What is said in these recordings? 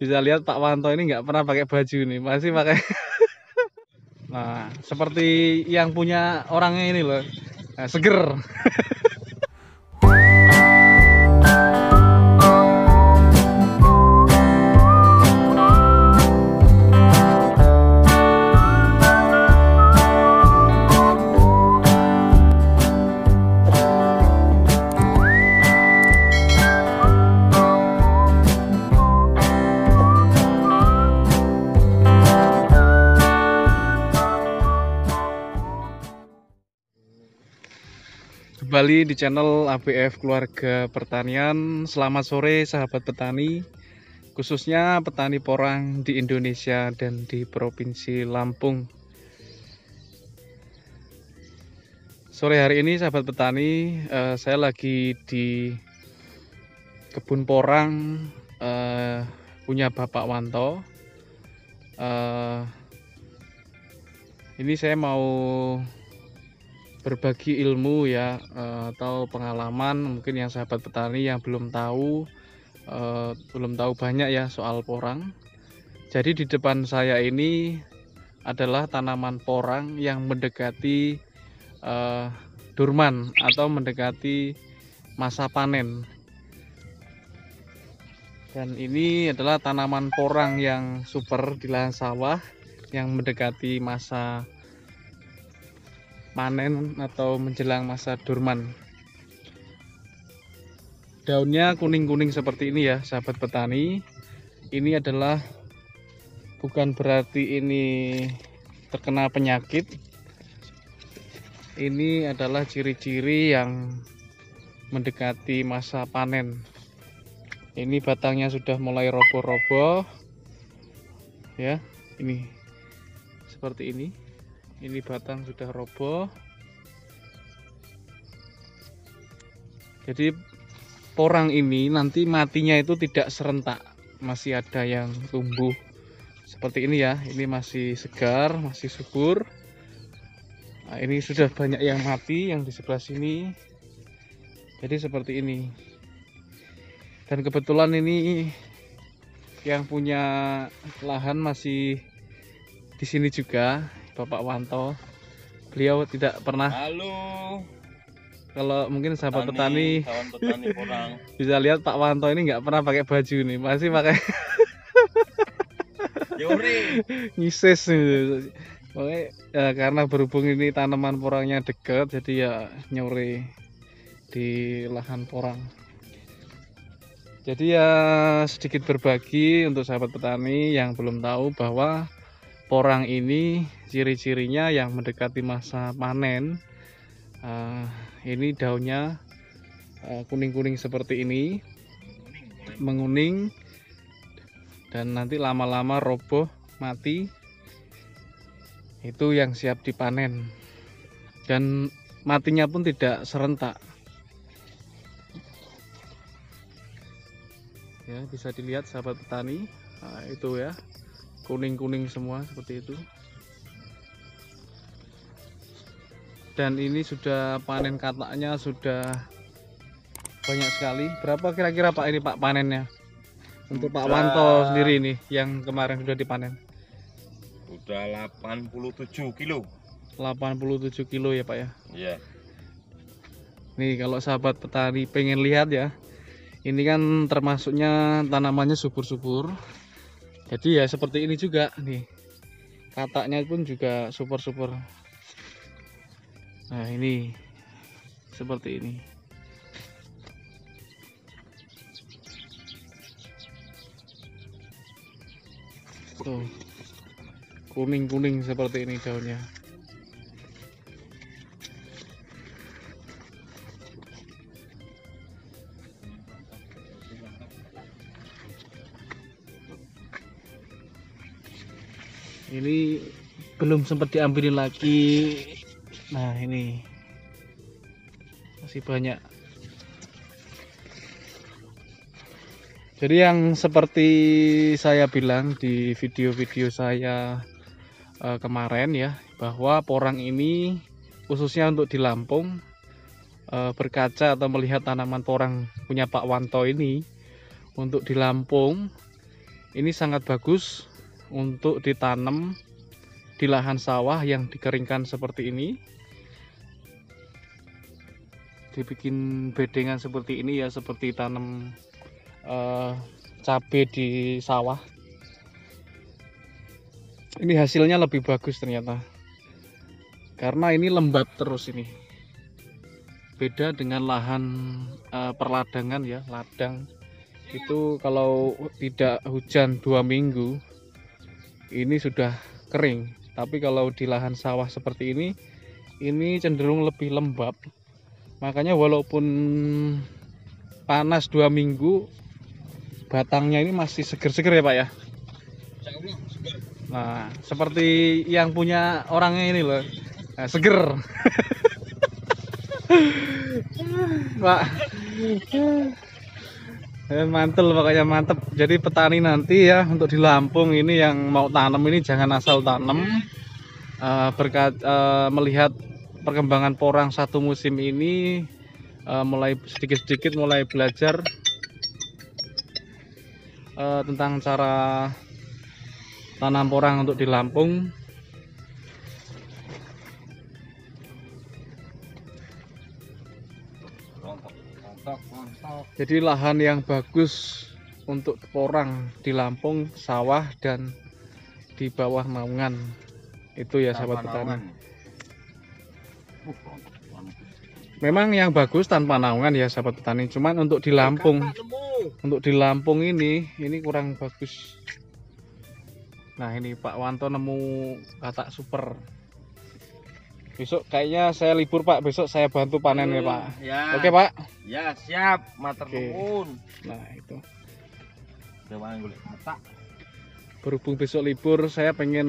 Bisa lihat Pak Wanto ini nggak pernah pakai baju nih, masih pakai. Nah, seperti yang punya orangnya ini loh, nah, seger. Kembali di channel ABF Keluarga Pertanian. Selamat sore sahabat petani, khususnya petani porang di Indonesia dan di Provinsi Lampung. Sore hari ini sahabat petani, saya lagi di kebun porang punya Bapak Wanto. Ini saya mau berbagi ilmu ya, atau pengalaman mungkin yang sahabat petani yang belum tahu banyak ya soal porang. Jadi di depan saya ini adalah tanaman porang yang mendekati durman atau mendekati masa panen. Dan ini adalah tanaman porang yang super di lahan sawah yang mendekati masa panen atau menjelang masa durman. Daunnya kuning-kuning seperti ini ya sahabat petani. Ini adalah bukan berarti ini terkena penyakit. Ini adalah ciri-ciri yang mendekati masa panen. Ini batangnya sudah mulai roboh-roboh ya, ini seperti ini. Ini batang sudah roboh. Jadi porang ini nanti matinya itu tidak serentak, masih ada yang tumbuh seperti ini ya. Ini masih segar, masih subur. Nah, ini sudah banyak yang mati yang di sebelah sini. Jadi seperti ini. Dan kebetulan ini yang punya lahan masih di sini juga, Bapak Wanto. Beliau tidak pernah. Halo. Kalau mungkin sahabat petani, kawan petani porang. Bisa lihat Pak Wanto ini nggak pernah pakai baju nih, masih pakai Yuri. nyisis nih. Oke, ya, karena berhubung ini tanaman porangnya deket, jadi ya nyore di lahan porang. Jadi ya sedikit berbagi untuk sahabat petani yang belum tahu bahwa porang ini ciri-cirinya yang mendekati masa panen. Ini daunnya kuning-kuning seperti ini, menguning, dan nanti lama-lama roboh mati. Itu yang siap dipanen, dan matinya pun tidak serentak ya. Bisa dilihat sahabat petani, nah, itu ya, kuning-kuning semua seperti itu. Dan ini sudah panen kataknya sudah banyak sekali. Berapa kira-kira Pak ini Pak panennya untuk Pak Wanto sendiri ini yang kemarin sudah dipanen? Udah 87 kilo. 87 kilo ya Pak ya. Iya. Nih kalau sahabat petani pengen lihat ya, ini kan termasuknya tanamannya subur-subur. Jadi ya seperti ini juga nih, kataknya pun juga super-super. Nah ini seperti ini. Tuh, kuning-kuning seperti ini daunnya. Ini belum sempat diambilin lagi. Nah ini masih banyak. Jadi yang seperti saya bilang di video-video saya kemarin ya, bahwa porang ini khususnya untuk di Lampung, berkaca atau melihat tanaman porang punya Pak Wanto ini, untuk di Lampung Ini sangat bagus untuk ditanam di lahan sawah yang dikeringkan seperti ini. Dibikin bedengan seperti ini ya, seperti tanam cabai di sawah. Ini hasilnya lebih bagus ternyata, karena ini lembab terus ini. Beda dengan lahan perladangan ya, ladang itu kalau tidak hujan 2 minggu ini sudah kering. Tapi kalau di lahan sawah seperti ini cenderung lebih lembab. Makanya walaupun panas 2 minggu, batangnya ini masih seger-seger ya Pak ya. Nah, seperti yang punya orangnya ini loh, nah, seger. Pak, mantul pokoknya, mantep. Jadi petani nanti ya untuk di Lampung ini yang mau tanam ini jangan asal tanam. Melihat perkembangan porang satu musim ini, mulai sedikit-sedikit mulai belajar tentang cara tanam porang untuk di Lampung. Jadi lahan yang bagus untuk porang di Lampung, sawah dan di bawah naungan itu ya sahabat petani. Memang yang bagus tanpa naungan ya sahabat petani. Cuman untuk di Lampung, ini kurang bagus. Nah ini Pak Wanto nemu katak super. Besok kayaknya saya libur Pak, besok saya bantu panen ya Pak. Ya. Oke Pak. Ya siap, matur nuwun. Nah itu. Katak. Berhubung besok libur, saya pengen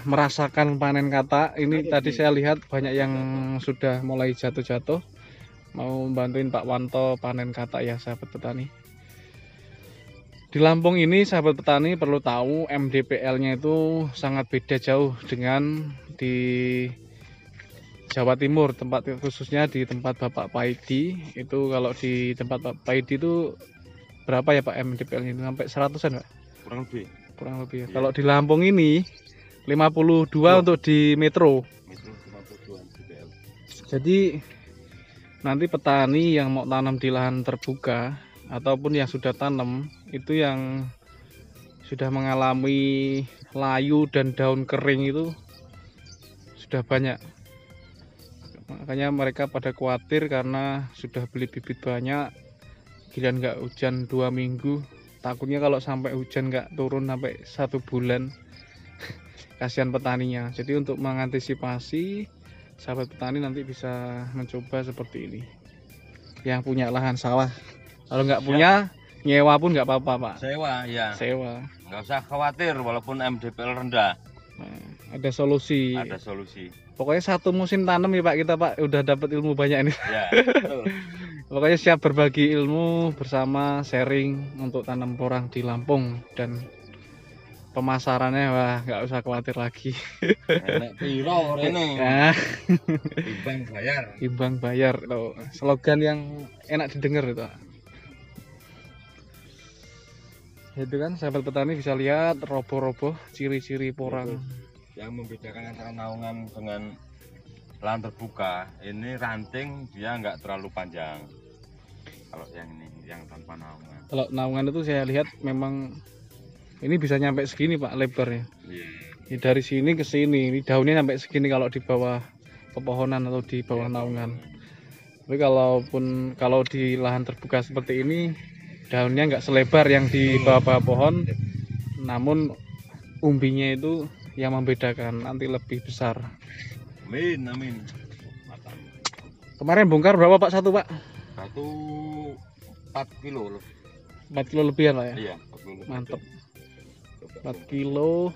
merasakan panen katak. Ini tadi saya lihat banyak yang sudah mulai jatuh-jatuh. Mau bantuin Pak Wanto panen katak ya sahabat petani. Di Lampung ini sahabat petani perlu tahu MDPL-nya itu sangat beda jauh dengan di Jawa Timur, khususnya di tempat Bapak Paidi. Itu kalau di tempat Bapak Paidi itu berapa ya Pak MDPL-nya? Sampai 100-an Pak? Kurang lebih ya. Kalau di Lampung ini 52 untuk di metro. 52 MDPL. Jadi nanti petani yang mau tanam di lahan terbuka ataupun yang sudah tanam itu yang sudah mengalami layu dan daun kering itu sudah banyak. Makanya mereka pada khawatir karena sudah beli bibit banyak, giliran nggak hujan 2 minggu, takutnya kalau sampai hujan nggak turun sampai 1 bulan, kasihan petaninya. Jadi untuk mengantisipasi, sahabat petani nanti bisa mencoba seperti ini. Yang punya lahan sawah, kalau nggak punya nyewa pun nggak apa-apa Pak. Sewa ya. Sewa. Nggak usah khawatir walaupun MDPL rendah. Nah, ada solusi. Ada solusi. Pokoknya satu musim tanam ya Pak, kita Pak udah dapat ilmu banyak ini. Ya, betul. Pokoknya siap berbagi ilmu bersama, sharing untuk tanam porang di Lampung, dan pemasarannya wah nggak usah khawatir lagi. Enak piro rene. Ya, Imbang bayar. imbang bayar. Loh, slogan yang enak didengar itu. Itu kan sahabat petani bisa lihat roboh-roboh ciri-ciri porang. Yang membedakan antara naungan dengan lahan terbuka, ini ranting dia nggak terlalu panjang. Kalau yang ini, yang tanpa naungan. Kalau naungan itu saya lihat memang ini bisa nyampe segini Pak lebarnya. Iya. Ini dari sini ke sini, ini daunnya sampai segini kalau di bawah pepohonan atau di bawah naungan. Tapi kalau di lahan terbuka seperti ini, daunnya nggak selebar yang di bawah-bawah pohon, namun umbinya itu yang membedakan, nanti lebih besar. Amin, amin. Mantap. Kemarin bongkar berapa Pak satu Pak? Satu 4 kilo. 4 kilo lebihan Pak ya? Iya, 4 kilo. Mantap. 4 kilo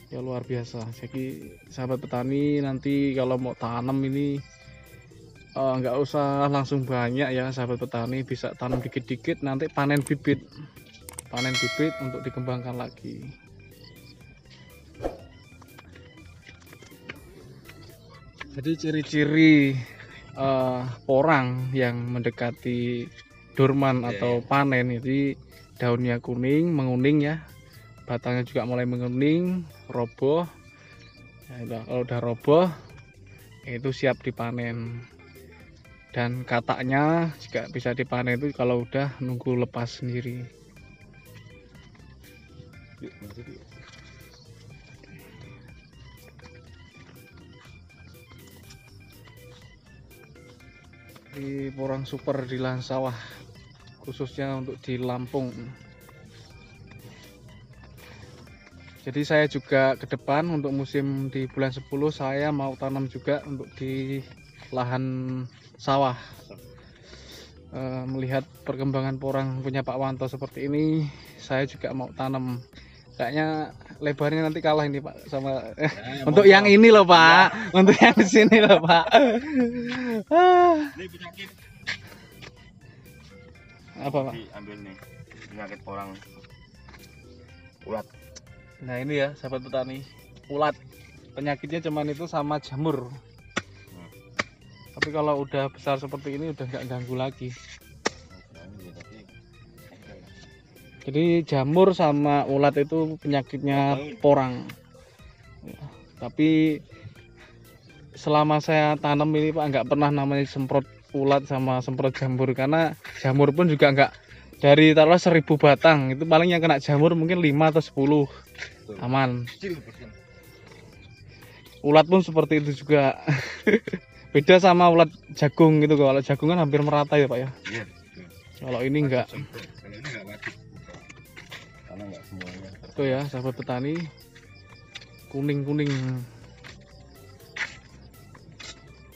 ya luar biasa. Jadi sahabat petani nanti kalau mau tanam ini nggak usah langsung banyak ya sahabat petani, bisa tanam dikit-dikit, nanti panen bibit untuk dikembangkan lagi. Jadi ciri-ciri porang yang mendekati dorman atau panen, jadi daunnya kuning, menguning ya, batangnya juga mulai menguning, roboh. Nah, kalau udah roboh itu siap dipanen. Dan kataknya juga bisa dipanen itu kalau udah nunggu lepas sendiri. Di porang super di lahan sawah, khususnya untuk di Lampung. Jadi saya juga ke depan untuk musim di bulan 10 saya mau tanam juga untuk di lahan sawah. Melihat perkembangan porang punya Pak Wanto seperti ini, saya juga mau tanam. Kayaknya lebarnya nanti kalah ini Pak sama untuk yang ini loh Pak, untuk yang di sini loh Pak. Ini penyakit Apa Pak? diambil nih, penyakit porang ulat. Nah ini ya sahabat petani, ulat. Penyakitnya cuman itu sama jamur. Tapi kalau udah besar seperti ini udah nggak ganggu lagi. Jadi jamur sama ulat itu penyakitnya porang. Ya, tapi selama saya tanam ini Pak nggak pernah namanya semprot ulat sama semprot jamur, karena jamur pun juga nggak dari taruhlah 1000 batang itu paling yang kena jamur mungkin 5 atau 10 aman. Ulat pun seperti itu juga. Beda sama ulat jagung gitu, kalau jagung kan hampir merata ya Pak ya. Iya. Kalau ini enggak. Kalau ini enggak wajib. Karena enggak semuanya. Tuh ya sahabat petani, kuning-kuning.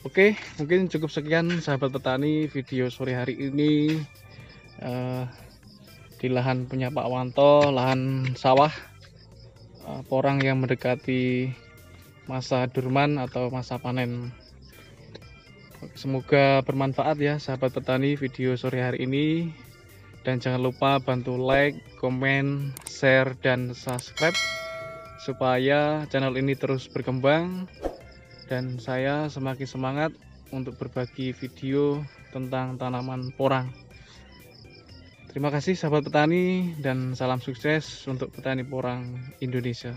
Oke, mungkin cukup sekian sahabat petani video sore hari ini di lahan punya Pak Wanto, lahan sawah, porang yang mendekati masa durman atau masa panen. Semoga bermanfaat ya sahabat petani video sore hari ini, dan jangan lupa bantu like, komen, share, dan subscribe supaya channel ini terus berkembang dan saya semakin semangat untuk berbagi video tentang tanaman porang. Terima kasih sahabat petani dan salam sukses untuk petani porang Indonesia.